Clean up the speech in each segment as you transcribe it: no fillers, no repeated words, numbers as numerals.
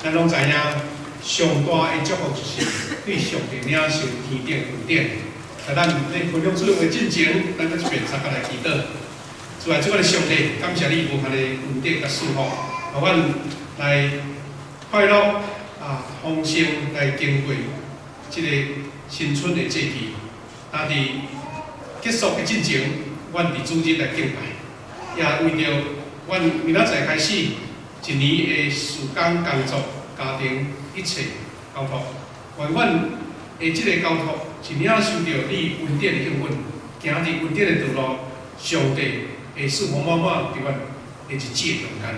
咱拢知影，上大的祝福就是对上帝领受天顶恩典。在咱咧分享主的话进前，咱搁一遍参加来祈祷。主啊，主的上帝，感谢你无限的恩典甲赐福，互阮来快乐丰盛来经过即个新春的节气。但伫结束的进前，阮伫主日来敬拜，也为着阮明仔载开始一年的事工、工作、家庭一切交托，愿阮的即个交托是领受着你恩典的应允，行伫恩典的道路，上帝会赐福满满伫阮的一切中间。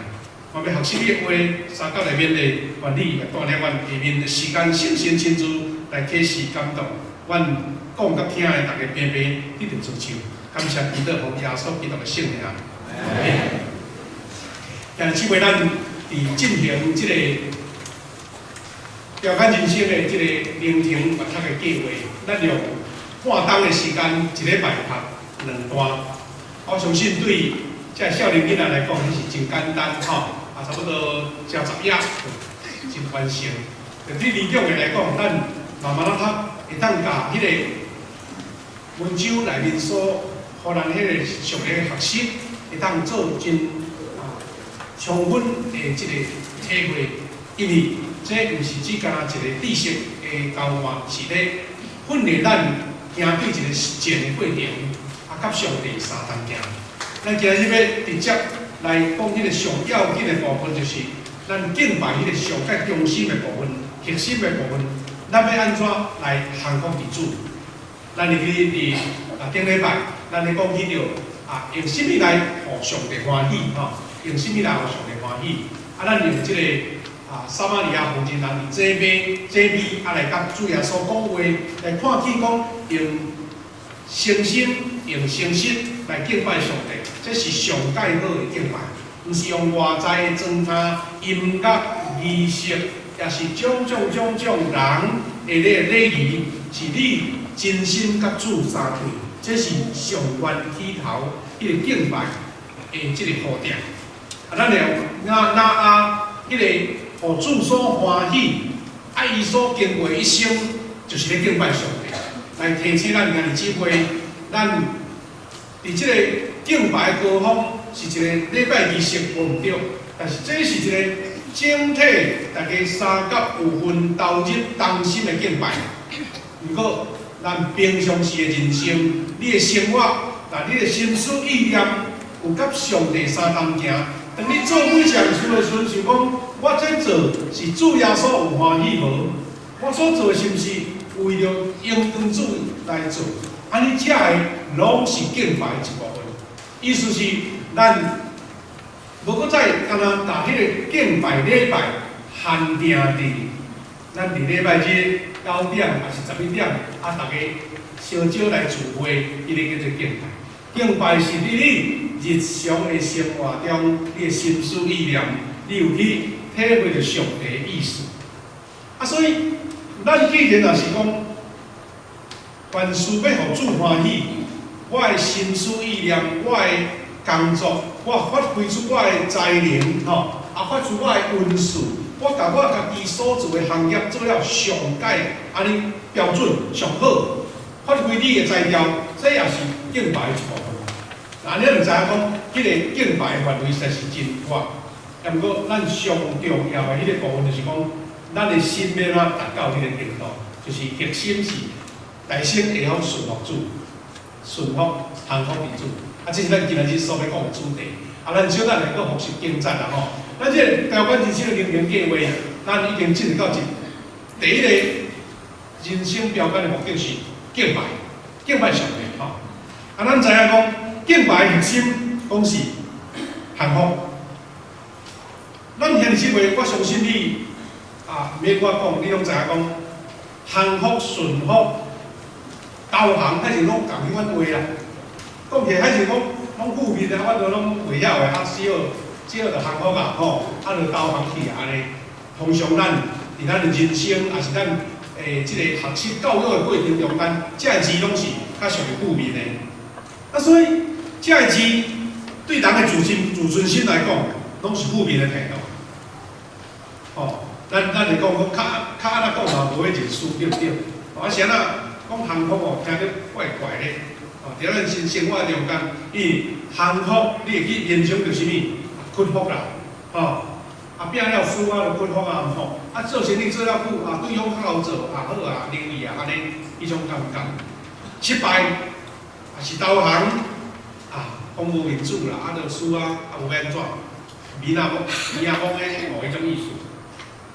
我要学习你的话，三角内面的愿你来带领阮下面的时间，圣神亲自来启示感动，阮讲甲听的大家平平一定遵守。感谢祈祷奉耶稣基督的圣名。今日姊妹，咱伫进行即个标杆人生的即个聆听阅读的计划，咱用半冬的时间，一礼拜读2段。我相信对这少年囡仔来讲，迄是真简单吼，差不多只10页就真完成。对理解的来讲，咱慢慢读，会当甲迄个文章内面所互咱迄个上个学习，会当做真充分的即个体会，因为这毋是只干一个知识的交换，是咧训练咱行对一个实践的过程，甲上帝相同行。咱今日要直接来讲迄个上要紧的部分，就是咱敬拜迄个上界中心的部分、核心的部分，咱要安怎来降服伫主？咱入去伫顶礼拜，咱咧讲起着用什么来互上帝欢喜吼？用什么来互上帝欢喜？咱用即个撒玛利亚妇人人祭米，来甲主耶稣讲话，来看见讲用诚心、用诚实来敬拜上帝，这是上介好的敬拜，毋是用外在的装饰、音乐、仪式，也是种种人的礼仪，是你真心甲主相对，这是上源起头迄个敬拜的即个步调。咱了迄个互主所欢喜，伊所经过一生，就是咧敬拜上帝，来提醒咱今日姊妹，咱伫即个敬拜的高峰是一个礼拜仪式无毋对，但是这是一个整体大家三角有份投入同心的敬拜。如果咱平常时的人生，你的生活，你的心思意念有甲上帝相同行。当你做每件事的时阵，想讲我这做是主耶稣有欢喜无？我所做是毋是为着应当主来做？安尼遮个拢是敬拜一部分。意思是咱无搁再干那把迄个敬拜礼拜限定伫咱伫礼拜日9点还是11点，大家烧酒来聚会，伊个叫做敬拜。敬拜是你日常的生活中，你的心思意念，你有去体会着上帝的意思。所以咱既然若是讲，凡事要互主欢喜，我的心思意念，我的工作，我发挥出我的才能，发出我的温事，我甲我家己所做的行业做了上界安尼标准上好，发挥你的才调，这也是敬拜的一部分。你就知影讲，迄个敬拜的范围实在是真广。但不过，咱上重要的迄个部分就是讲，咱的心要达到迄个程度，就是核心是内心会晓顺服主，顺服降服伫主。这是咱今日所要讲的主题。咱小等来个复习经赞啦吼。咱这个标杆人生的灵魂计划，咱已经进入到第一个人生标杆的目的是敬拜，敬拜上帝吼。咱知影讲。敬拜的核心讲是幸福。咱兄弟姊妹，我相信你免我讲，你拢知影讲幸福、顺福、导航，还是拢共迄款话啦。讲起还是讲拢负面的，我都拢袂晓的。只好就幸福啊，就导航去安尼。通常咱伫咱的人生，也是咱即个学习教育的过程中间，这个字拢是较属于负面的。所以这个字对人的自尊心来讲，拢是负面的态度。咱会讲较安那讲嘛，无会认输对不对？啊，是安那讲幸福哦，听着怪怪的。哦，伫咱生活中间，幸福你会去联想着啥物？屈服啦，哦。啊，拼了输啊，就屈服啊，吼！啊，做生意做了久，啊，对方较好做，啊好啊，容易啊，安尼，迄种感觉。失败也是投降，啊，讲无民主啦，啊，就输啊，啊，有要安怎？民啊讲的，迄种意思。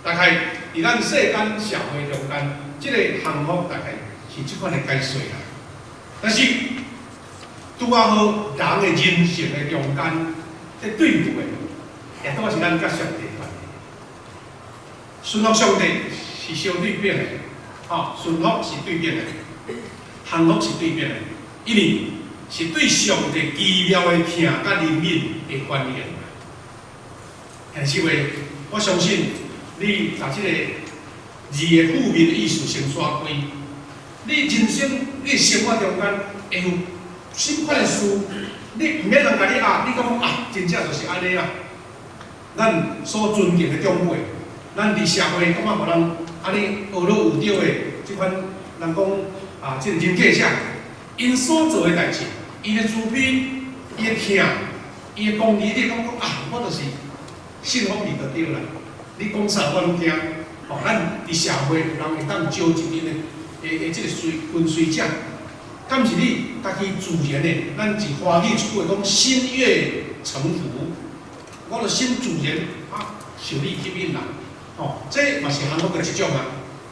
大概伫咱世间社会中间，即个幸福大概是即款的解说啦。但是拄啊好，人的人性的中间，在对付的，也拄啊是咱甲上帝。顺服上帝是相对变的，哦，顺服是对变的，幸福是对变的，因为是对上帝奇妙的听甲灵敏的关联。但是话，我相信你把这个字的负面的意思先刷开，你人生你生活中间会有什款的事，你唔免人甲你压，你讲啊，真正就是安尼啦。咱所尊敬的长辈。咱伫社会感觉无人安尼学落有着的即款人讲啊，即个人格上，因所做的代志，伊的自卑，伊的听，伊的讲理，你讲啊，我就是信服你就对啦。你讲啥我拢听。哦，咱伫社会有人会当招一面的即个分水奖，敢是你家己自然的，咱是华语出话讲心悦诚服，我就心自然啊，受你吸引啦。哦，这嘛是幸福的一种啊。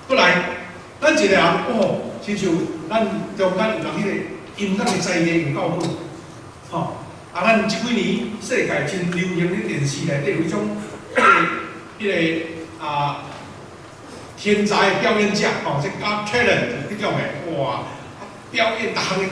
过来，咱一个人哦，亲像咱中间有人迄个音乐的才艺有够好，吼、啊，咱即几年世界真流行的电视内底有迄种迄个啊天才的表演者，吼、即Got Talent 迄种的，哇，表演逐项的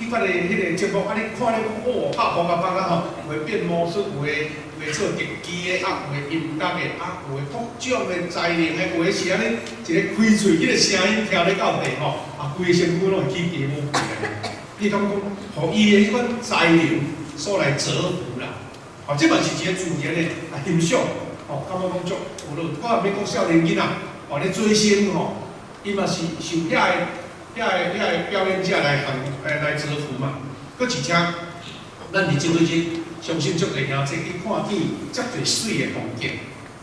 迄款的迄个节目，啊，你看了哦，拍风啊拍啊吼，会变魔术，会做特技的，啊，有的音乐的，啊，有的各种的才能的，有的是安尼一个开喙，迄个声音听咧到地吼，啊，规个身躯拢会起鸡毛起来。你感觉，互伊的迄款才能所来折服啦。哦，这嘛是一个自然的欣赏，哦，感觉讲足有落。我免讲少年囡仔，哦，咧追星吼，伊嘛是受遐个表演者来折服嘛。搁而且，咱伫即对即。相信足个兄弟去看见遮侪水的风景，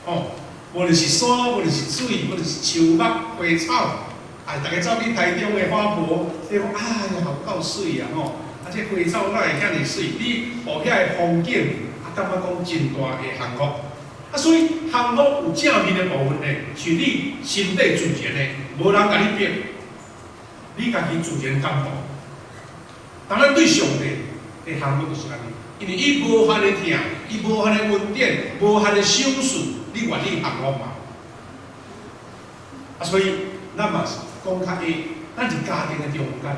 哦，无论是山，无论是水，无论是树木、花草，啊，大家走去台中的花博，你讲哎呀，好够水啊，吼！啊，这花草哪会遐尼水？你互遐个风景，啊，感觉讲真大的幸福。啊，所以幸福有正面的部分呢，是你心底自然的，无人甲你逼，你家己自然感动。当然对上帝的幸福就是安尼。因为伊无限的听，伊无限的恩典，无限的赏赐，你愿意幸福嘛？啊，所以咱嘛是讲较下，咱是家庭的中间，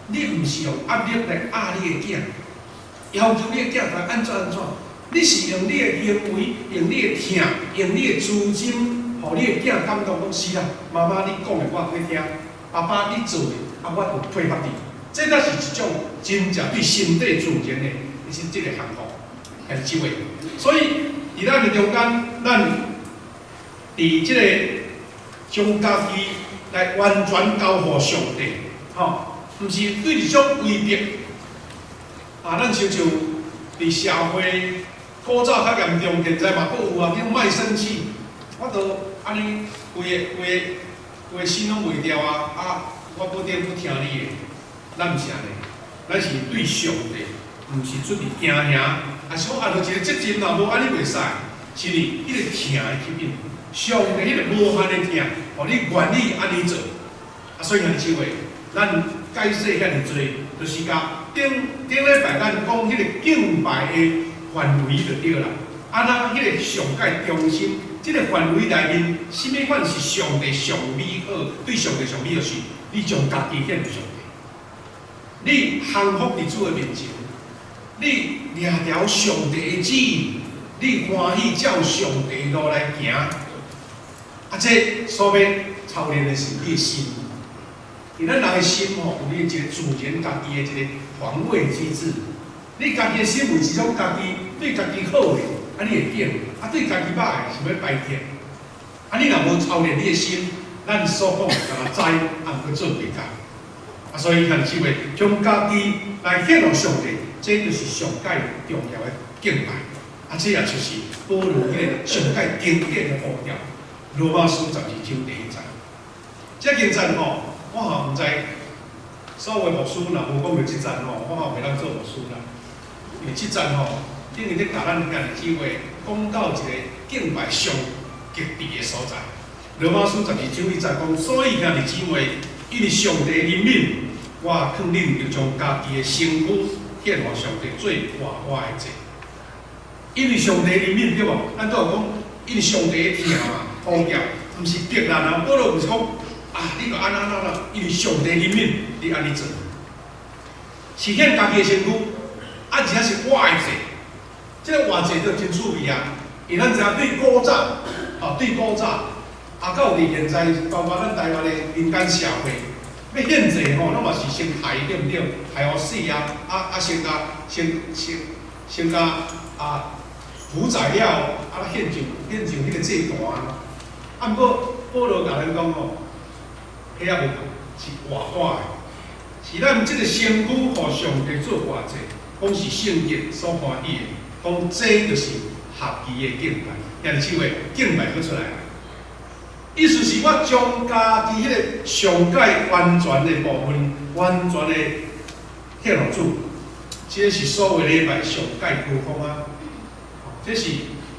你毋是用压力来压你的囝，要求你的囝该安怎，你是用你的行为，用你的听，用你的资金，互你的囝感动讲是啦，妈妈你讲的我会听，爸爸你做的啊我有配合你，这才是一种真正对身体自然的。是这个幸福，还是机会。所以，伫咱的中间，咱伫这个将家己来完全交付上帝，吼，毋是对一种威逼。啊，咱像伫社会古早较严重，现在嘛佫有啊，叫卖生气，我都安尼规个心拢袂掉啊，啊，我不听你的，咱毋是安尼，咱是对上帝。毋是出伫惊吓，啊是讲啊，就一个责任啦，无安尼袂使，是哩，迄个听的吸引，上帝迄个无限的听，互你愿意安尼做，啊所以安尼即话，咱解释遐尼多，就是甲顶礼拜咱讲迄个敬拜的范围就对啦，啊那迄个上界中心，即个范围内面，什么款是上帝上美好？对上帝上美好是，你将家己献给上帝，你幸福伫主的面前。你掠条上帝的旨意，你欢喜照上帝路来行，啊，这所要操练的是你的心。而咱人的心吼，有你一个自然家己的一个防卫机制。你家己的心有一种家己对家己好的，啊，你会变；啊，对家己歹的是要摆脱。啊，你若无操练你的心，咱所讲敢若知，啊，毋去做袂到。啊，所以看机会，将家己来献予上帝，这就是上界重要的敬拜。啊，这也就是保罗迄个上界经典的步调。罗马书12章第1节，这经节吼，我也毋知所有牧师若无讲到即节吼，我也袂当做牧师啦。因为即节吼，等于咧甲咱今日机会讲到一个敬拜上极致的所在。罗马书12章1节讲，所以今日姊妹，因为上帝怜悯，我劝恁要将家己的身躯献予上帝做活我的祭。因为上帝怜悯对无？咱都有讲，因为上帝的疼啊，呼叫，毋是逼人啊。保罗毋是讲啊，你著安安，因为上帝怜悯，你安尼做，是献家己的身躯，啊，而且是我的祭。这个活祭就真趣味啊！因咱知影对古早，对古早，到伫现在，包括咱台湾的民间社会，要献祭吼，拢嘛是先害对毋对？害互死啊！先甲屠宰了，献上迄个祭坛。啊，毋过保罗甲咱讲吼，迄也无是活我的，是咱即个身躯互上帝做活祭，讲是圣经所欢喜的，讲这就是合宜的敬拜。今日即位敬拜佫出来，意思是我将家己迄个上界完全的部分，完全的献予主。这是所有礼拜上界高峰啊！这是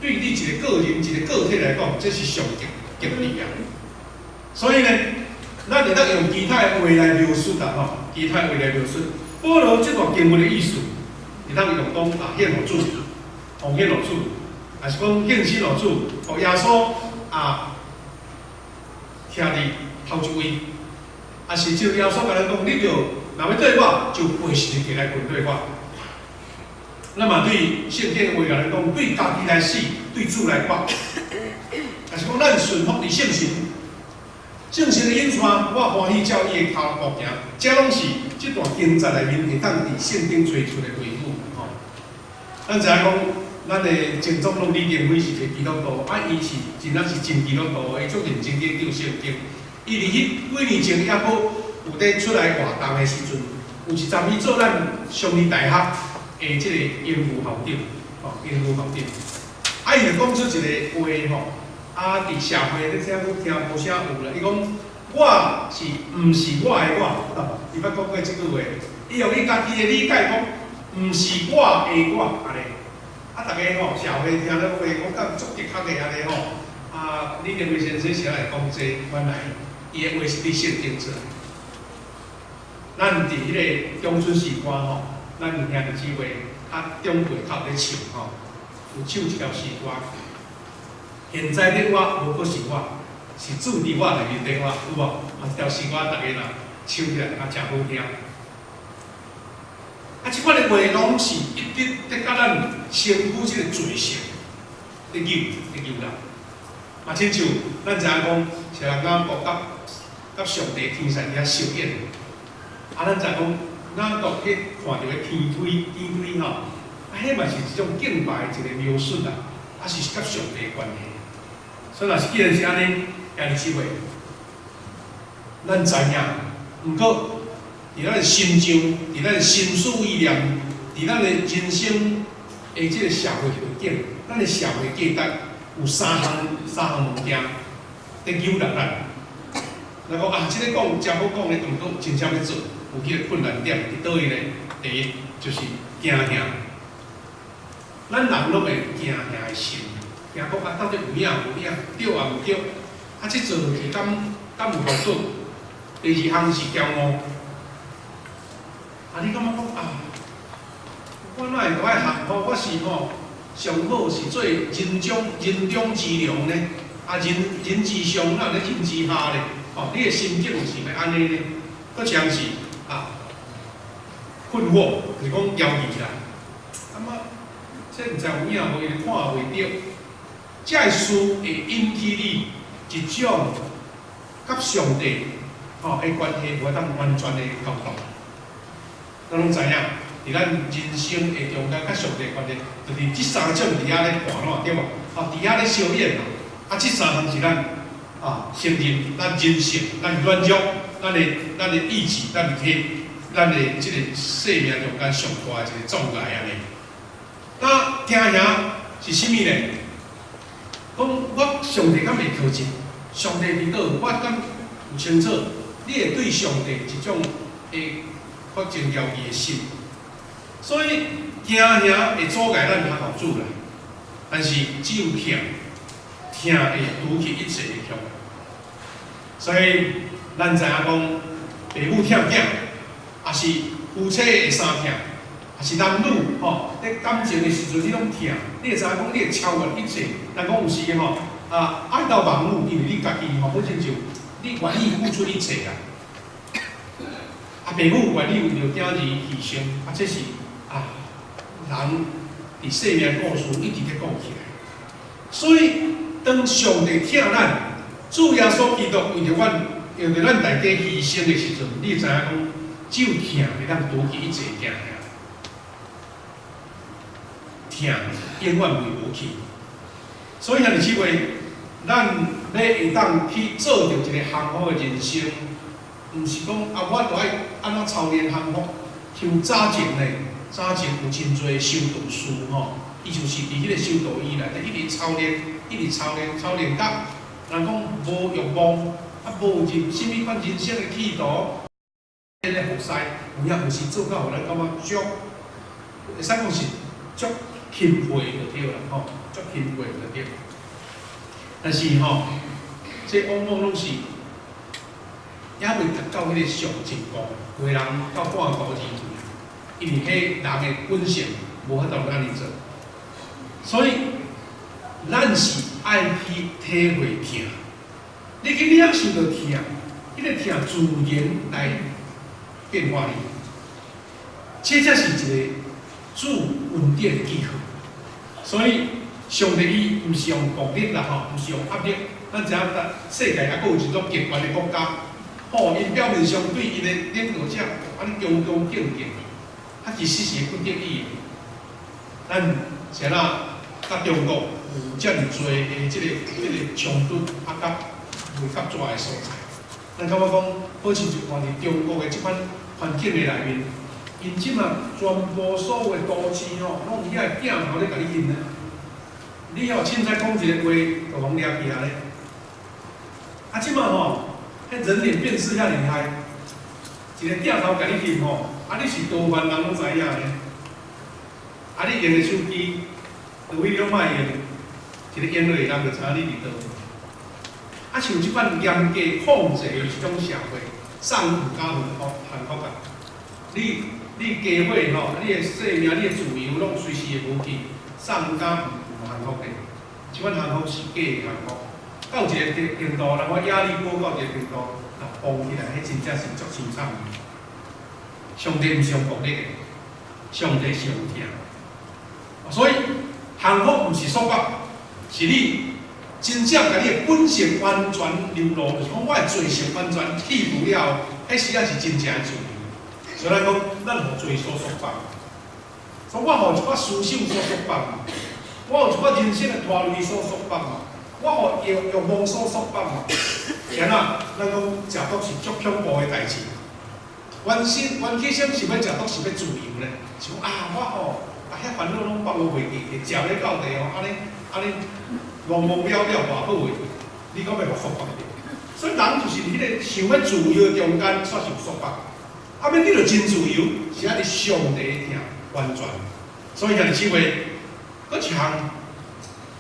对你一个个人、一个个体来讲，这是上极极致啊。所以呢，咱会当用其他的话来描述啦，吼，其他话来描述。保罗这段经文的意思，会当用讲献予主，奉献予主，还是讲献身予主，互耶稣徛伫头一位，啊是就耶稣甲咱讲，你着若要对我，就背时起来跟对我。那么对圣经话来讲，对家己来死，对主来活，也是讲咱顺服伫圣神，圣神的引带，我欢喜照伊的头步行，这拢是这段经节内面会当伫圣经找出的规律吼。咱知影讲，咱的前总统李登辉是一个基督徒，伊是真正是真基督徒的，伊足认真去读圣经。伊伫迄几年前还佫有咧出来活动的时阵，有一阵伊做咱上理大学。即个英语校长，英语校长，伊就讲出一个话吼，伫社会咧听无啥有啦。伊讲我是毋是我的我？伊捌讲过即句话，伊用伊家己的理解讲，毋是我的我安尼。大家吼社会听了话，我感足的确的安尼吼。李登辉先生是来讲这，原来伊的话是伫圣经出来。咱伫迄个中春时歌吼。咱有兄弟姊妹，中辈头咧唱吼，有唱一条诗歌。现在的我无过是我，是主伫我内面的我，有无？这条诗歌大家若唱起来，真好听。即款的话拢是一直伫甲咱身躯即个罪性伫扭啦。亲像咱知影讲，是人家国甲上帝天神遐相应，咱知讲。咱国去看到的天推吼，迄嘛是一种敬拜一个描述啦，是甲上帝的关系。所以若是既然是安尼，今日机会，咱知影，毋过伫咱的心上，伫咱的心思意念，伫咱的人生的即个社会环境，咱的社会价值有三项物件伫诱惑咱。若讲即个讲真好讲的，毋过真正要做。有迄个困难点伫倒位呢？第一就是惊吓，咱人拢会惊吓的心，惊讲到底有影无影，对也毋对，即做是敢有好准？第二项是骄傲，你感觉讲我哪会爱学我是上好是做人中之龙呢？人之上，哪咧人之下咧？你的心境是咪安尼呢？搁像是。困惑就是讲犹豫啦，这毋知有影无，伊看袂着，这事会引起你一种甲上帝的关系，无当完全的交通。咱拢知影，伫咱人生的中间甲上帝的关系，就是这三种伫遐咧盘咯，对无？伫遐咧相应即三项是咱承认咱人性、咱软弱、咱的意志、咱的即个生命中间上大的一个障碍安尼。那听遐是啥物呢？讲我上帝敢袂苛责，上帝伫倒，我敢有清楚，你会对上帝一种会发真骄傲的心。所以听遐会阻碍咱通互主啦，但是只有听会拄起一切的向。所以咱知影讲，父母疼囝，也是夫妻会相疼，也是男女在感情的时阵，你拢疼，你会知影讲，你会超越一切。咱讲有时爱到万物，因为你家己本身就你愿意付出一切啦。父母愿意为着囝儿牺牲，这是人伫生命故事一直在讲起来。所以当上帝疼咱，主耶稣基督为着咱大家牺牲的时阵，你知影讲，只有疼会当夺去一切惊疼永远袂无去。所以兄弟姊妹，咱要会当去做着一个幸福的人生，毋是讲我著爱安怎操练幸福。像早前有真侪修道士伊就是伫迄个修道院内底一直操练到，人讲无欲望，无任什物款人生的企图，迄个服侍，有影有时做到互咱感觉足，会使讲是足钦佩就对啦足钦佩就对。但是这往往拢是也未达到迄个上进步，有的人到半途而废，因为迄人的本性无法度安尼做。所以，咱是爱去体会疼。你去领受到疼，迄个疼自然来变化你。这才是一个主恩典的记号。所以，上帝伊毋是用暴力啦毋是用压力。咱知影世界还佫有一种极端的国家，因表面上对因的领导者安尼恭恭敬敬，其实是不得已的。咱是甲中国有遮尔多的即个冲突甲未甲抓的所在，咱感觉讲，好像就看伫中国的即款环境的内面，因即马全部所有的都市拢有遐镜头咧甲你印啊。你凊彩讲一个话，就互掠去啊咧。即马迄人脸辨识遐厉害，一个镜头甲你印你是多万人拢知影咧。你用的手机，除非你拢莫用，一个用落人就知影你伫倒。像即款严格控制的一种社会，上有加有幸福啊！你家伙你的生命、你的自由，拢随时会无去，上加有幸福的。即款幸福是假的幸福。到一个程度，人我压力高到一个程度，崩起来，迄真正是足凄惨的。上帝毋是用暴力的，上帝是用疼。所以幸福毋是束缚，是你真正甲你的本性完全流露，就是讲我的罪性完全去除了，迄时仔是真正的自由。所以咱讲，咱互罪所束缚，所以我互一寡思想所束缚嘛，我互一寡人生的拖累所束缚嘛，我互欲望所束缚嘛。是安怎？咱讲食毒是足恐怖的代志。原起先是要食毒，是要自由咧，想我遐烦恼拢放我袂记，会食咧到地安尼忙忙了了偌好诶，你讲要互束缚着？所以人就是伫迄个想要自由中间煞受束缚。要你着真自由，是伫上帝的疼完全。所以兄弟姊妹，搁一项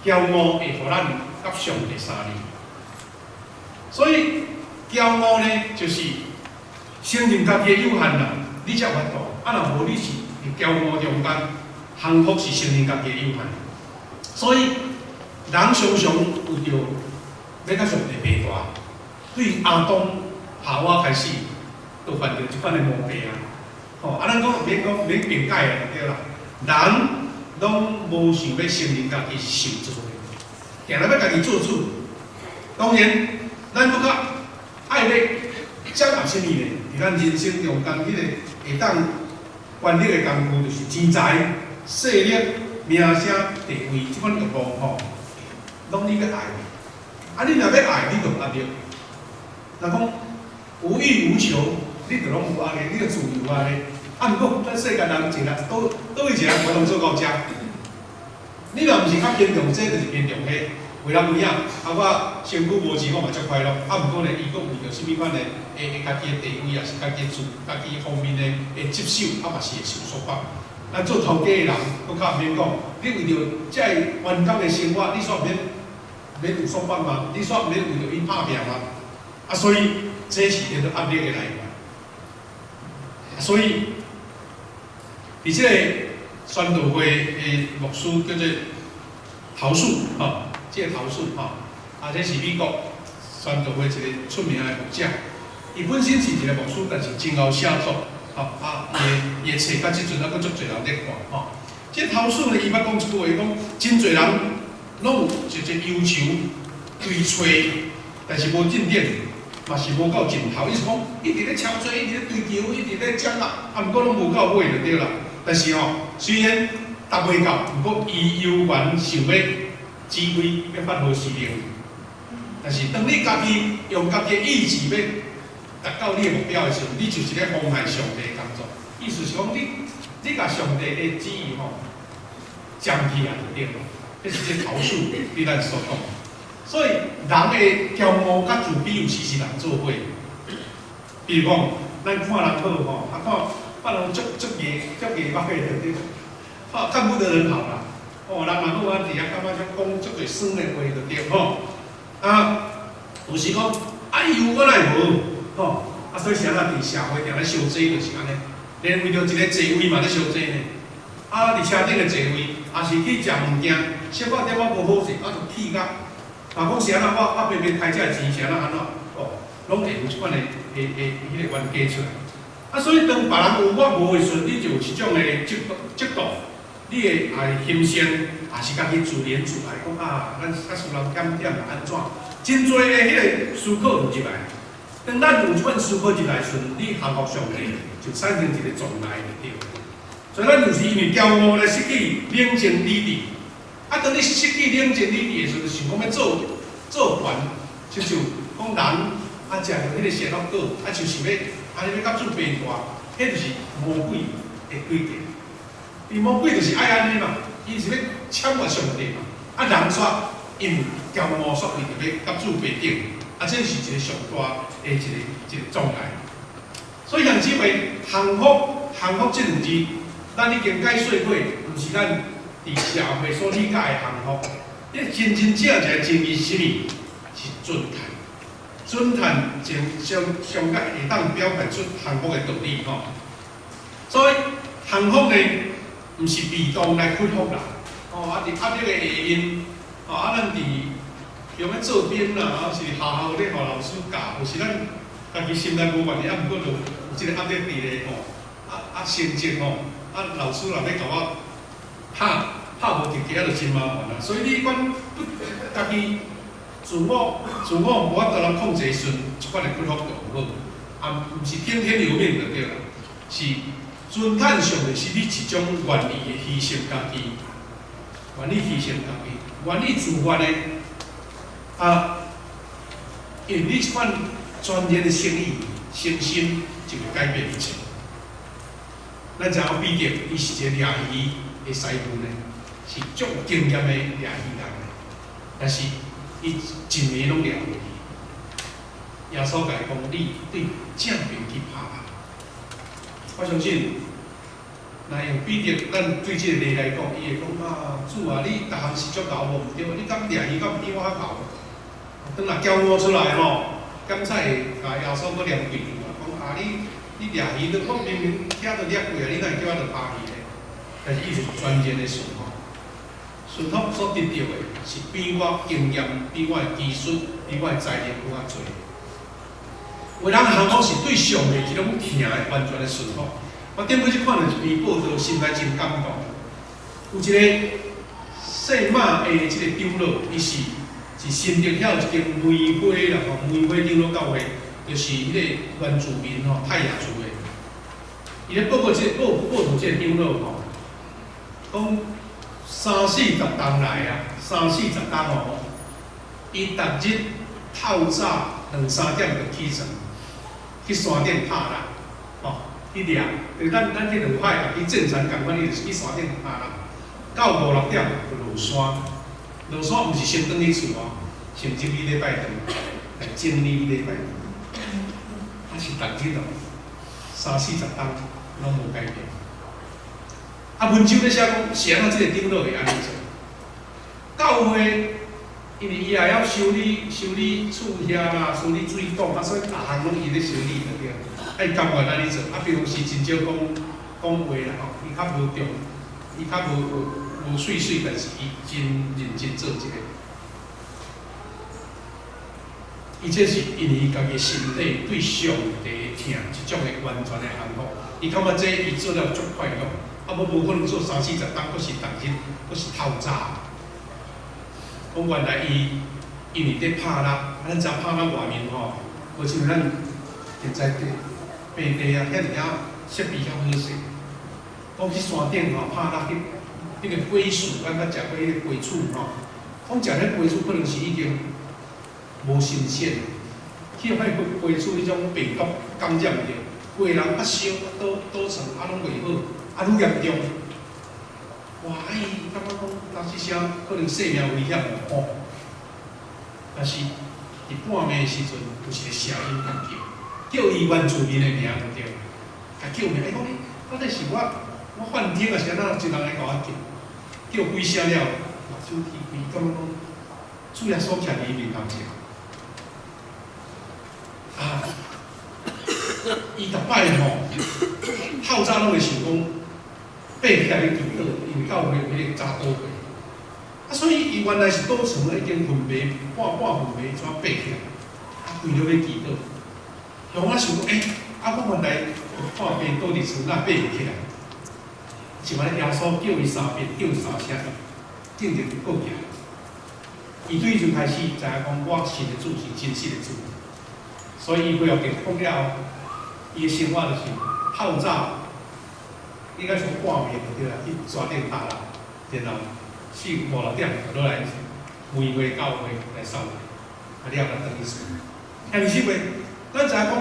骄傲会互咱甲上帝相离。所以骄傲呢，就是承认家己的有限啦，你才有法度。若无你是伫骄傲中间，幸福是承认家己的有限。所以人常常为着要甲上帝平大，对亚当夏娃开始。都犯着即款的毛病咱讲免辩解啦，对啦。人拢无想要承认家己是受罪的，定来要家己做主。当然，咱搁较爱要掌握啥物呢？伫咱人生中间，迄个会当管理的工具，就是钱财、势力、名声、地位，即款欲望拢你要爱。你若要爱，你就力。若讲无欲无求，你就拢有压力，你就自由啊咧。啊，毋过咱世间人一日倒位一人活动做到遮，你若毋是较偏重这，就是偏重迄。为人有影，啊，我身躯无钱，我嘛足快乐。啊，毋过呢，伊佫为着甚物款的家己的地位，也是家己方面的接受，啊，嘛是会受束缚。咱做头家的人，佫较毋免讲，你为着遮员工的生活，你煞免有束缚吗？你煞免为着伊拍拼吗？啊，所以这是叫做压力的来源。所以，伫即个宣道会的牧师叫做陶树，吼。这个陶树吼，这是美国宣道会一个出名的牧者。伊本身是一个牧师，但是真后写作，伊册到即阵还佫足侪人咧看吼。这陶树呢，伊捌讲一句话，讲真侪人拢有一个忧愁追找，但是无进展，嘛是无到尽头。意思讲一直咧敲做，一直咧追求，一直咧掌握，毋过拢无到尾就对啦。但是虽然达袂到，毋过伊悠然想要。智慧要发挥使命，但是当你家己用家己的意志要达到你的目标的时候，你就是咧妨害上帝的工作。意思是讲，你甲上帝的旨意降起来就对了。这是这陶树对咱所讲。所以人的骄傲甲自卑有时是人做伙。比如讲，咱看人好看人足揢目的对，看不得人好啦。人若好啊，伫遐感觉讲足侪酸的话就对吼。有时讲伊有我来无所以是安怎伫社会定咧相济就是安尼，连为着一个座位嘛咧相济呢。伫车顶的座位，也是去食物件，小可点仔无好势，就气甲。讲是安怎，我偏偏开这钱是安怎拢会有即款的迄个冤家出来。所以当别人有我无的时，你就有一种的嫉妒。你会心生，也是家己自怜自爱，讲咱较输人检点啦安怎？真侪的迄个思考就入来。当咱有即款思考入来时，你降服上帝，就产生一个状态就对。所以咱就是因为骄傲来失去冷静理智。当你失去冷静理智的时候，就想讲要做权，就像讲人食着迄个邪恶果，就想要要甲主变大，迄就是魔鬼的规定。魔鬼就是爱安尼嘛，伊是要超越上帝嘛。人煞因骄傲所为着要甲主平等，这是一个上大的一个状态。所以兄姊妹，幸福这两字，咱已经解说过，毋是咱伫社会所理解的幸福。真正个真义是啥物？是尊叹。尊叹上界会当表现出幸福的道理吼。所以幸福呢？毋是被动来克服啦，伫压力的下因，咱伫用咧做兵啦，是学校咧，互老师教，或是咱家己心内无愿意，毋过就有即个压力伫咧成绩老师若要甲我拍无直直，就真麻烦啦。所以你讲家己自我无法度通控制时，即款的克服就有好，毋是听天由命就对啦，是。尊叹上的是你一种愿意的牺牲家己，愿意牺牲家己，愿意自愿的因你即款专业的诚意、诚心，就会改变一切。咱知影彼得，伊是一个掠鱼的师傅呢，是足有经验的掠鱼人，但是伊一暝拢掠袂去。耶稣甲伊讲：你对正面去拍。我相信，若用彼得，咱对即个例来讲，伊会讲主啊，你逐项是足够无？毋对，你敢掠鱼敢比我较够？当若骄傲出来敢才会甲耶稣搁念几句讲你掠鱼，我明明遐都掠过啊，你哪会叫我着拍去咧？但是伊是专业的顺服，顺服所得到的是比我经验、比我的技术、比我的才能搁较侪。有人幸福是对上帝一种听的完全的顺服。我顶过去看了一篇报道，心内真感动。有一个细马的即个长老，伊是新竹遐有一间梅花啦，梅花长老教会，就是迄个原住民泰雅族的。伊咧报道即个长老讲30-40冬来啊，30-40冬伊逐日透早2、3点就起床，去山顶拍啦，吼，去掠。咱去落海去正常共款，你就是去山顶拍啦。到5、6点就落山，落山毋是先转去厝哦，先入去礼拜堂来整理礼拜堂，还是逐日哦，30、40天拢无改变。啊，文章咧写讲，是安怎即个长老会安尼做？教会因为伊也要修理厝遐啦，修理水管，啊，所以逐项拢伊咧修理就对。啊，伊甘愿安尼做，啊，平常时真少讲话啦吼，伊较无重，伊较无碎，但是伊真认真做一个。伊这是因为伊家己身体对上帝听一种的完全的幸福，伊感觉这伊做了足快乐，啊，无可能做30、40天，佫是逐日，佫是透早。讲原来伊因为伫拍蜡，咱知影拍蜡外面吼，无像咱现在地平地啊，遐尔遐设备较好势。讲去山顶吼拍蜡，迄个龟树，咱食过迄个龟厝吼，讲食迄龟厝可能是已经无新鲜，去迄龟厝迄种病毒感染着，规人发烧，倒床啊拢袂好，啊愈严重。哇！伊感觉讲，当时声可能生命危险哦。但是伫半暝的时阵，有一个声音叫医院厝边的名就对，甲叫名，讲到底是我幻听，还是安怎？一人来甲我叫几声了，目睭起开，感觉讲主耶稣徛伫伊面头前。啊！伊逐摆吼，透早拢会想讲。爬起来去祈祷，因为教会有迄个早祷会，啊，所以伊原来是倒床已经昏迷，半昏迷，怎爬起来，啊，为了要祈祷，向我想讲，啊，我原来半病倒伫床那爬唔起来，是安尼耶稣叫伊3遍，叫3声，竟然过起来。伊对就开始知影讲，我信的主是真实的主，所以伊规后定讲了，伊的生活就是透早。应该从半暝就对啦，去山顶拍啦，然后4、5、6点就落来玫瑰教会来扫礼，啊了来等于是。下面是话，咱知影讲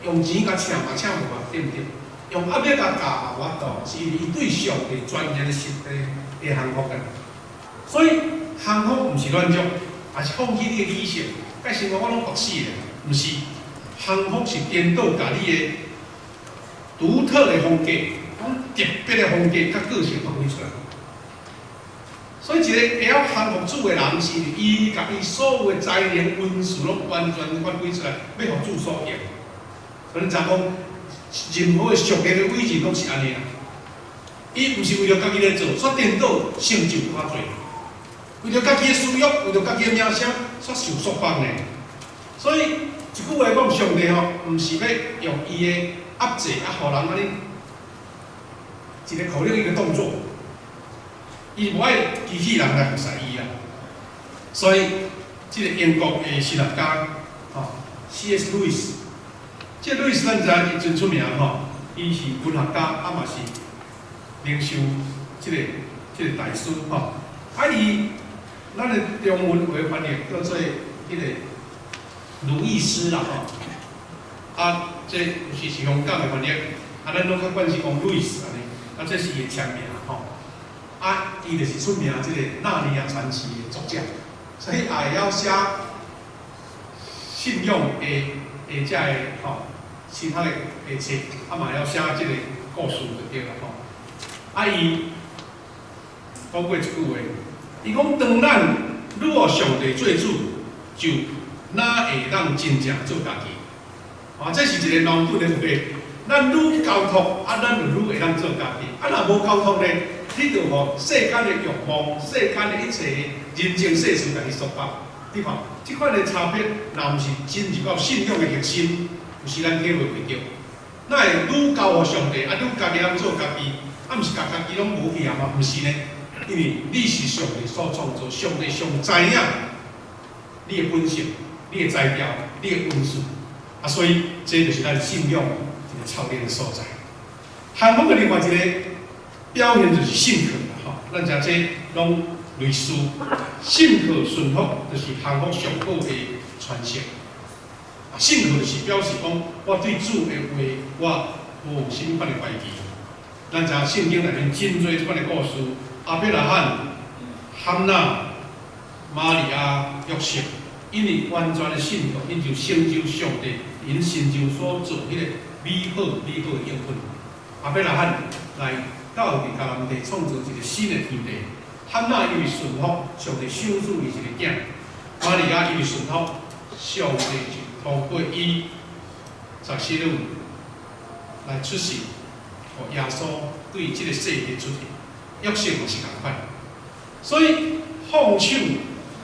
用钱甲请嘛，请无嘛，对不对？用压力甲教嘛，无度，是因为伊对上帝专业的实的幸福个。所以幸福毋是乱种，也是放弃你的理想，甲生活我拢服死咧，毋是。幸福是颠倒甲你的独特的风格。特别的风格甲个性发挥出来，所以一个会晓降服主的人，是伊甲伊所有的才能、温顺拢完全发挥出来，要互主所用。所以咱讲，任何的属灵的伟人拢是安尼啦。伊毋是为了家己来做，煞颠倒成就较侪；为了家己的私欲，为了家己的名声，煞受束缚呢。所以一句话讲，上帝吼，毋是要用伊的压制啊，互人安尼。一个口令一个动作，伊无爱机器人来服侍伊啊。所以，这个英国的神学家，C.S. Lewis， 这个 Lewis 咱知影伊真出名吼，伊是文学家，啊嘛是领袖，这个大师吼。啊伊，咱的中文有翻译叫做迄个鲁易斯啦吼。啊，这是香港的翻译，啊咱拢较惯是讲 Lewis 安尼。啊，这是伊的签名吼，啊，伊就是出名即个《纳尼亚传奇》的作者，所以也会晓写信用的遮的吼，其他的册，啊嘛会晓写即个故事就对啦吼。啊，伊讲过一句话，伊讲当咱如果上帝做主，就哪会当真正做家己？啊，这是一个矛盾的话。咱愈交托，啊，咱就愈会当做家己。啊，若无交托呢，你就互世间的欲望、世间的一切人情世事甲你束缚。你看，即款的差别，若毋是进入到信仰的核心，有时咱体会袂着。那会愈交互上帝，啊，愈家己通做家己，啊，毋是家己拢无去啊嘛？毋是呢，因为你是上帝所创造，上帝上知影你的本性、你的材料、你的温顺，啊，所以这就是咱信仰。操练的所在，幸福的另外一个表现就是信靠啦，吼，咱食这拢类似，信靠顺服就是幸福上好的传承。信靠就是表示讲，我对主的话，我无有啥物款的怀疑。咱知圣经内面真多即款的故事，阿伯拉罕、汉娜、玛利亚、约瑟，因为完全的信靠，因就成就上帝因心中所做迄个美好的应许。阿伯拉罕来到伫迦南地创造一个新的天地。汉娜因为顺服，上帝赏赐伊一个囝；玛利亚因为顺服，上帝就通过伊十四女来出世，互耶稣对这个世界出现。约瑟嘛是共款，所以放手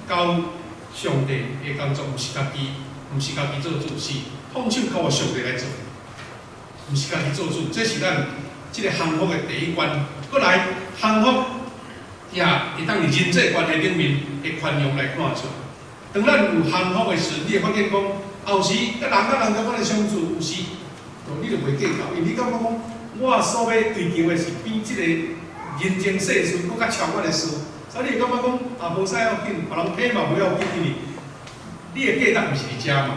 交上帝的工作，毋是家己，毋是家己做主，是放手交上帝来做，毋是家己做主。这是咱这个幸福的第一关。过来，幸福也会当伫人际关系顶面的宽容来看出。当咱有幸福的时，你会发现讲，后时甲人甲咱的相处，有时你就袂计较，因为你感觉讲，我所要追求的是比这个人情世事更较超越的事，所以你会感觉讲，无使要紧，别人批嘛不要紧，因为你的价值毋是伫遮嘛。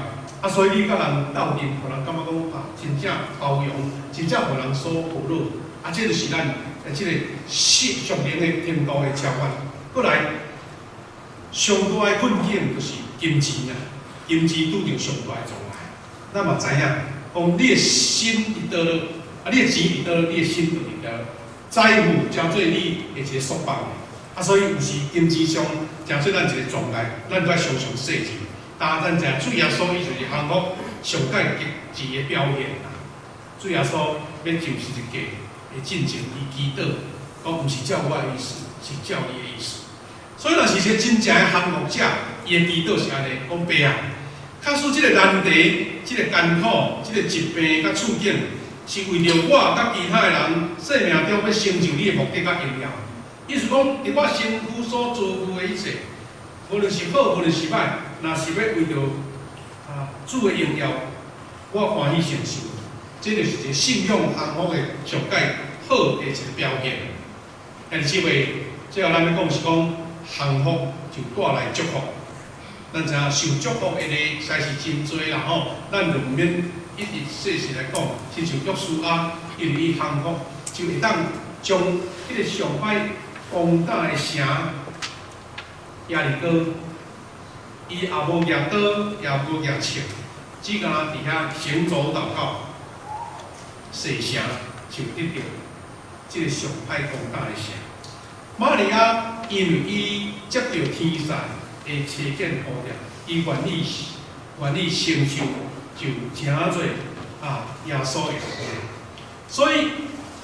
所以你甲人斗阵，互人感觉讲真正包容，真正互人所服乐。这就是咱这个属灵的程度的超越。过来，上大的困境就是金钱啊，金钱拄着上大的障碍。咱嘛知影，讲你的心伫倒落，你的钱伫倒落，你的心就伫倒落。财富诚做你的一个束缚的，所以有时金钱上诚做咱一个障碍，咱都要常常细致。但咱知主耶稣伊就是幸福上界极致的表现啦。主耶稣要救世界的进程，伊祈祷，讲毋是照我的意思，是照你的意思。所以若是一个真正的幸福者，伊的祈祷是安尼，讲爸啊，假使即个难题、即个艰苦、即个疾病甲处境，是为着我甲其他的人生命中要成就你的目的甲荣耀。意思讲，伫我身躯所做的一切，无论是好，无论是歹，若是要为着主的荣耀，我欢喜承受。这就是一个信仰幸福的上界好的一个表现。但是，最后咱要讲是讲，幸福就带来祝福。咱知影受祝福的例实在是真多啦吼，咱就毋免一直细细来讲。亲像约书亚，因为伊幸福，就会当将迄个上歹攻打的城亚利哥，伊也无举刀，也无举枪，只敢伫遐行走祷告。细城就得到这个上歹攻打的城。玛利亚因为伊接到天使的车见呼召，伊愿意承受就诚侪耶稣的福气。所以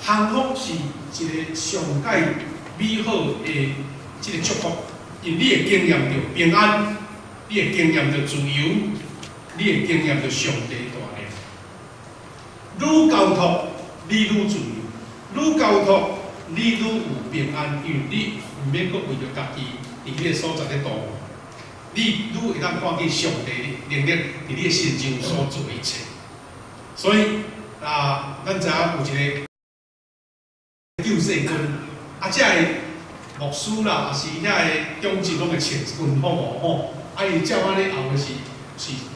幸福是一个上界美好的这个祝福，因你会经验到平安，你会经验到自由，你会经验到上帝大能。愈交托，你愈自由；愈交托，你愈有平安，因为你毋免阁为着家己伫迄个所在咧度，你愈会当看见上帝的能力伫你的心中所做一切。所以咱知影有一个救世军，遮个牧师啦，也是遐个中职拢会穿一军服务吼，伊照安尼后个是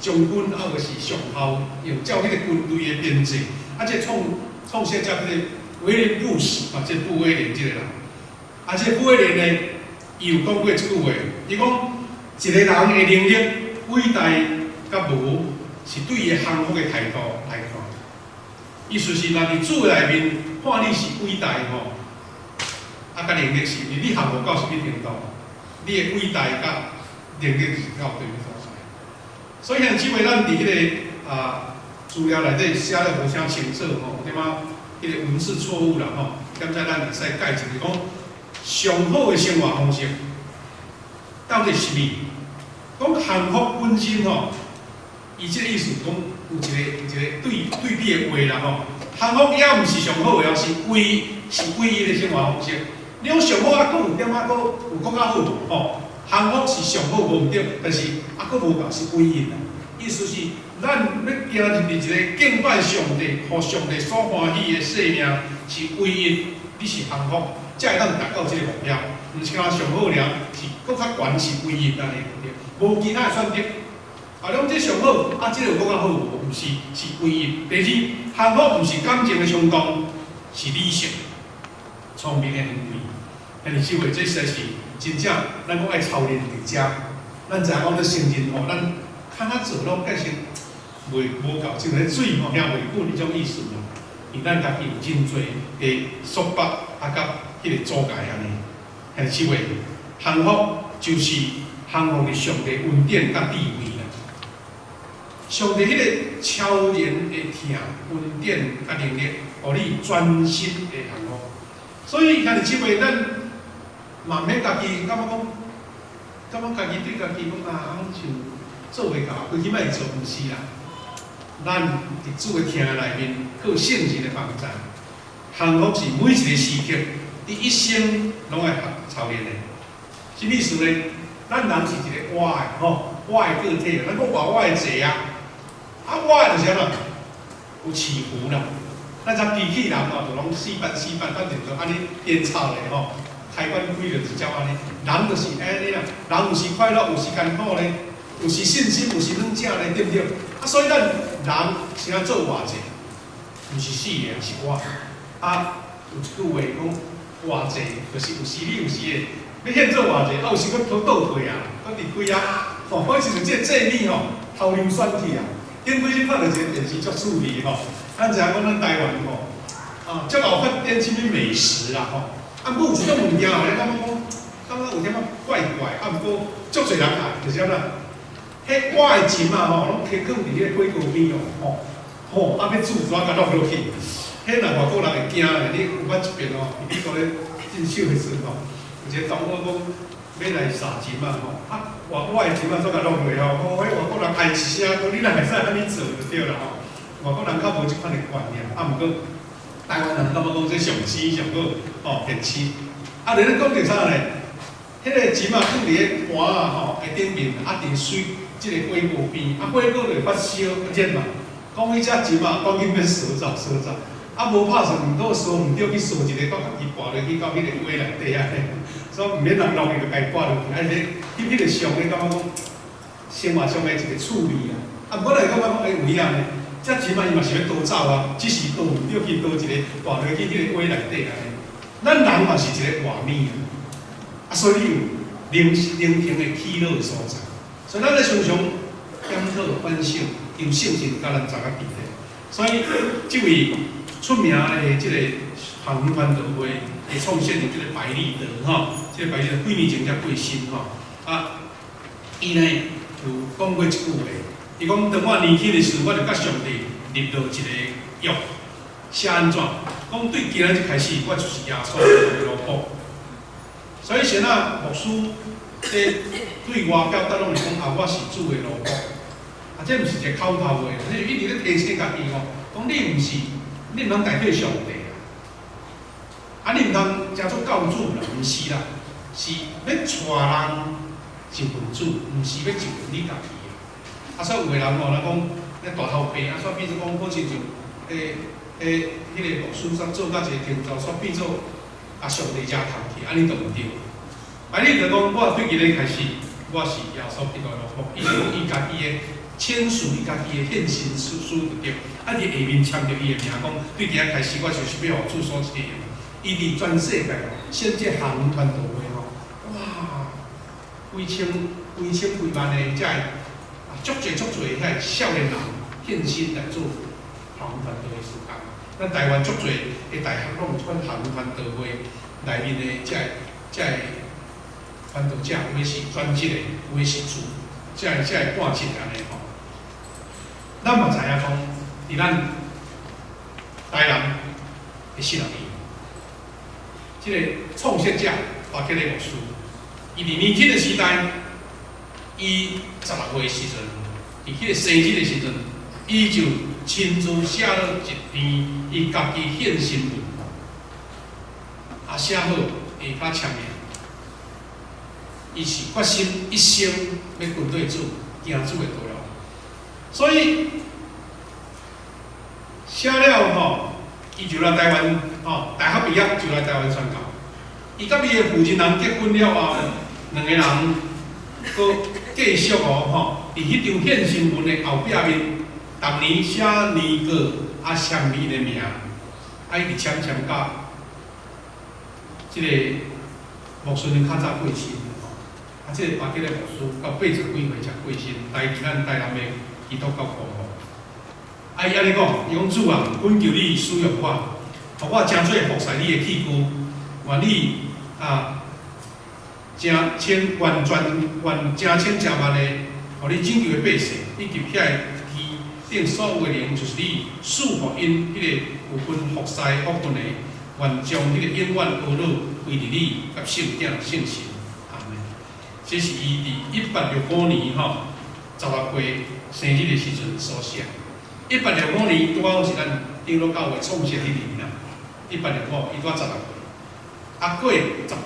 将军，后个是上校，用照迄个军队的编制。这创设叫迄个威廉布什这布威廉这个人。这布威廉呢，伊有讲过一句话，伊讲一个人的能力伟大甲无，是对伊幸福的态度来看。意思是，若伫主的内面看你是伟大吼，甲能力是，你幸福到什么程度，你的伟大甲能力是到对所在。所以像即位咱伫迄个资料内底写了无啥清楚吼，点啊？迄个文字错误啦吼，点在咱会使改正，是讲上好的生活方式到底是啥？讲幸福本身吼，伊即个意思讲有一个对比的话啦吼。幸福也毋是上好的，是唯一的生活方式。你讲上好佫有点佫有较好吼，幸福是上好无毋对，但是佫无够是唯一啦。意思是，咱要行入一个敬拜上帝、互上帝所欢喜的生命，是唯一，你是幸福，才会当达到这个目标。毋是讲上好了，是搁较悬是威严安尼，无其他选择。啊，拢这上好，啊，这个搁较好，毋是是威严。第二，幸福毋是感情的冲动，是理性、聪明的行为。安尼即话，这实在是真正，咱讲爱操练伫遮。咱知影讲咧成人吼，咱看较做拢计是无够，就咧水吼遐袂滚迄种意思咯。因咱家己有真侪的束缚啊，甲迄个阻界安尼。安尼即话，幸福就是幸福的上帝恩典甲智慧啦。上帝迄个超然的疼、恩典甲能力，互你专心的幸福。所以安尼即话，咱嘛免家己感觉家己对家己讲啊，像做袂到，规起码会做，毋是啦。咱伫主的听内面，靠圣经的帮助，幸福是每一个时刻，你一生拢爱操练的。什么意思呢？咱人是一个我的吼，我的个体，咱讲我的罪啊，我的就是啥啦？有起伏啦。咱只脾气人吼，就拢死板，反正就安尼编吵的吼。开关开就直接安尼，人就是安尼啦。人有时快乐，有时艰苦咧，有时信心，有时软正咧，对不对？啊，所以咱人是要做活者，毋是死的，是活。啊，有一句话讲，活者就是有时你有时的，要现做活者，啊有时佫倒退啊，佫离开啊。吼，迄时阵这正面吼，头流选去啊。顶几日看到一个电视足趣味吼，咱知影讲咱台湾吼，啊，足有发展什么美食啦吼。啊，不过有一种物件吼，你感觉有点仔怪怪，啊，不过足侪人爱，就是安怎？迄我的钱啊吼，拢摕放伫迄个火锅边哦，吼，啊要煮怎甲落落去？迄若外国人会惊咧，你有捌一遍哦，美国咧进修的时候，有一个同学讲要来撒钱嘛吼，啊，我的钱啊怎甲落落去吼？讲迄外国人爱一声，讲你若会使安尼做就对啦吼。外国人较无即款的观念，啊，毋过台湾人感觉讲这上鲜上好，哦，现鲜。啊，你咧讲着啥咧？迄个钱啊放伫个盘啊吼的顶面，啊伫水。即个火锅边，啊火锅就发烧热嘛，讲迄只钱啊，赶紧要烧走，啊无拍算，毋到烧毋对去烧一个，搁家己挂落去到迄个锅内底啊，所以毋免人落去就家挂落去，啊迄个上咧感觉讲生活上的一个趣味啊，啊本来感觉讲有影呢，只钱啊伊嘛是要倒走啊，只是倒毋对去倒一个挂落去迄个锅内底安尼，咱人嘛是一个画面啊，所以有聆听的喜乐的所在。所以咱咧常常检讨反省，用圣经甲咱查个比例。所以即位出名的即个行文传道会的创始人，即个白立德吼，即个白立德几年前才过身吼。啊，伊呢就讲过一句话，伊讲当我年轻的时候，我就甲上帝立了一个约，写安怎？讲对今仔日开始，我就是耶稣的奴仆。所以先啊，牧师。对外表达拢是讲啊，我是主的奴仆，啊，这毋是一个口头话，你一直咧提醒家己吼，讲你毋是，你毋通代替上帝啊，你毋通诚做教主啦，毋是啦，是要带人进分主，毋是要进分你家己啊。所以有个人吼，咱讲咧大头病啊，煞变做讲好亲像迄个牧师煞做甲一个天造，煞变做啊上帝遮头去，安尼就毋对。白立德讲，我对今日开始，我是耶稣基督的奴仆，伊就伊家己的签署伊家己的献身书就对，啊伫下面签着伊的名，讲对今日开始，我就是要互主所使用。伊伫全世界先这行文传道会吼，哇，几千几万的遮个啊，足侪遐少年人献身来做行文传道的事工。咱台湾足侪的大学拢有款行文传道会内面的遮个。传道者，有诶是专职的，有诶是主，才会挂起安尼吼。咱嘛知影讲，伫咱台南的四六年，即个创设者华克利牧师，伊伫年轻的时代，伊16岁的时阵，伫迄个生日的时阵，伊就亲自写了一篇伊家己献身文，啊写好下骹签名。伊是决心一生要跟对主，行主的道路。所以写了吼，伊就来台湾吼，大学毕业就来台湾宣教。伊甲伊的负责人结婚了后，两个人搁继续吼，伫迄张献身文的后壁面，逐年写年稿啊签伊的名，啊伊直签到即个牧师较早过身，啊即个巴结的牧师到80几岁才过身，代替咱台南的基督教服务。啊伊安尼讲，伊讲主啊，阮求你使用我，互我真做服侍你的器具，愿你啊，真千万的，互你拯救的百姓，以及遐个天顶所有的人，就是你赐福因迄个有份服侍福分的，愿将迄个永远儿女归伫你甲圣囝圣神。阿门。这是伊伫1865年10月生日的时阵所写。1865年拄好是咱长老教会创设迄年啦。1865，伊拄10岁。啊，过10冬，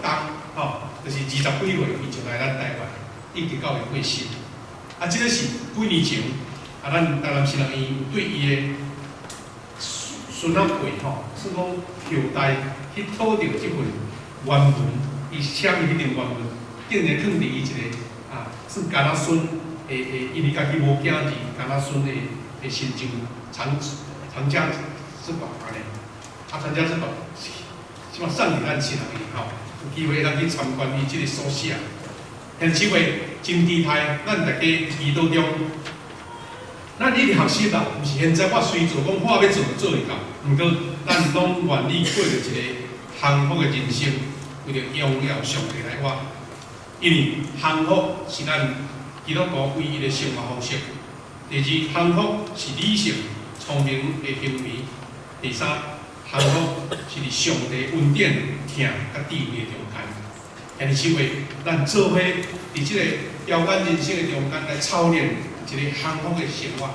就是20几岁，伊就来咱台湾，一直到伊过身。啊，即个是几年前，啊，咱台南市人院有对伊的孙仔辈算讲后代去讨到即份原文，伊签伊迄张原文，竟然放伫伊一个算干仔孙因为家己无囝儿，干仔孙的心情长家之宝安尼，长家之宝。希望送给咱市人院有机会咱去参观伊即个所写。现时为真期待，咱大家祈祷中，咱一直学习啦，毋是现在我随做讲我要做就会到，毋过咱拢愿意过着一个幸福的人生，为着荣耀上帝来活。因为幸福是咱基督徒唯一的生活方式。第二，幸福是理性、聪明的行为。第三，幸福是伫上帝恩典、疼甲智慧的中间。现时为咱做伙伫即个标杆人生的中间来操练一个幸福的生活。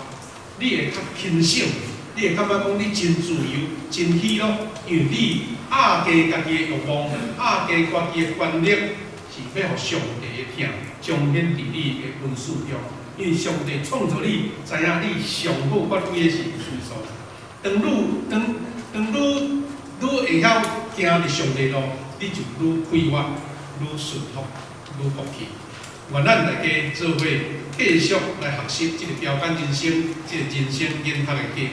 你会较轻省，你会感觉讲你真自由、真喜乐，因为你压加家己的欲望，压加家己的权力，是要互上帝的疼彰显伫你的恩赐中。因为上帝创造你，知影你上好发挥的是谁所。当愈会晓行伫上帝路，你就愈快活、愈顺服、愈福气。愿咱大家做伙继续来学习这个标杆人生、这个人生研读的计划。